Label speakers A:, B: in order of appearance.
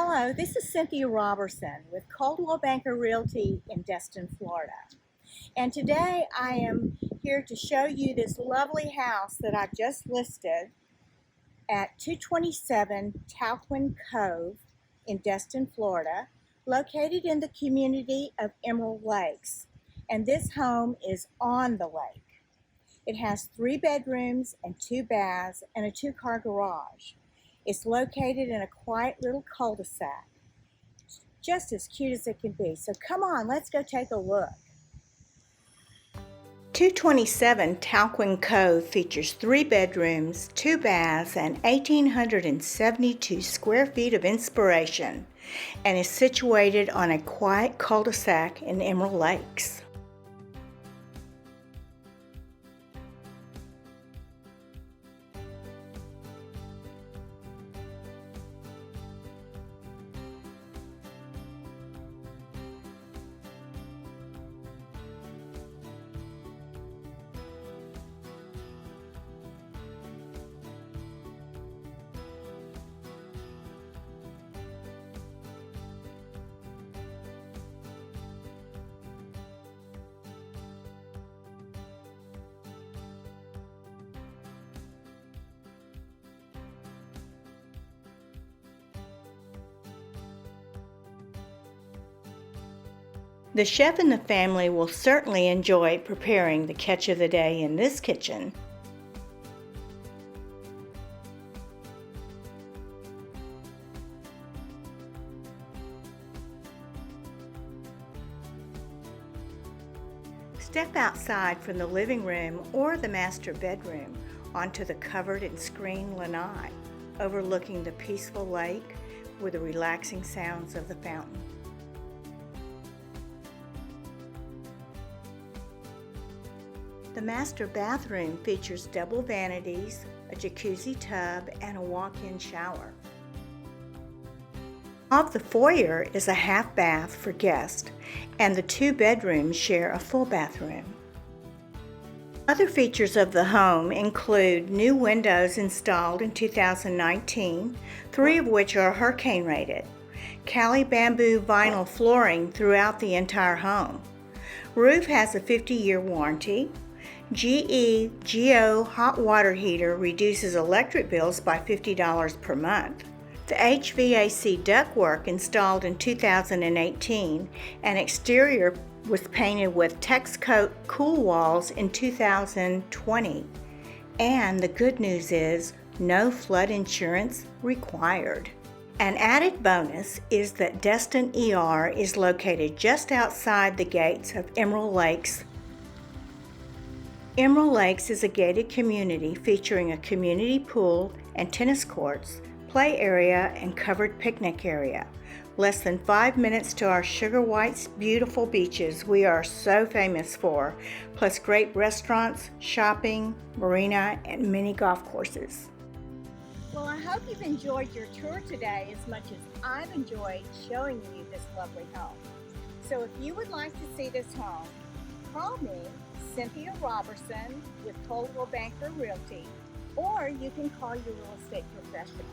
A: Hello, this is Cynthia Robertson with Coldwell Banker Realty in Destin, Florida. And today I am here to show you this lovely house that I've just listed at 227 Talquin Cove in Destin, Florida, located in the community of Emerald Lakes. And this home is on the lake. It has 3 bedrooms and 2 baths and a 2-car garage. It's located in a quiet little cul-de-sac, just as cute as it can be. So come on, let's go take a look. 227 Talquin Cove features 3 bedrooms, 2 baths, and 1,872 square feet of inspiration, and is situated on a quiet cul-de-sac in Emerald Lakes. The chef and the family will certainly enjoy preparing the catch of the day in this kitchen. Step outside from the living room or the master bedroom onto the covered and screened lanai, overlooking the peaceful lake with the relaxing sounds of the fountain. The master bathroom features double vanities, a jacuzzi tub, and a walk-in shower. Off the foyer is a half bath for guests, and the 2 bedrooms share a full bathroom. Other features of the home include new windows installed in 2019, 3 of which are hurricane rated, Cali Bamboo Vinyl flooring throughout the entire home. Roof has a 50-year warranty. GE Geo hot water heater reduces electric bills by $50 per month. The HVAC ductwork installed in 2018 and exterior was painted with Tex-Cote Coolwalls in 2020. And the good news is no flood insurance required. An added bonus is that Destin ER is located just outside the gates of Emerald Lakes. Emerald Lakes is a gated community featuring a community pool and tennis courts, play area, and covered picnic area. Less than 5 minutes to our Sugar White's beautiful beaches we are so famous for, plus great restaurants, shopping, marina, and many golf courses. Well, I hope you've enjoyed your tour today as much as I've enjoyed showing you this lovely home. So if you would like to see this home, call me, Cynthia Robertson with Coldwell Banker Realty, or you can call your real estate professional.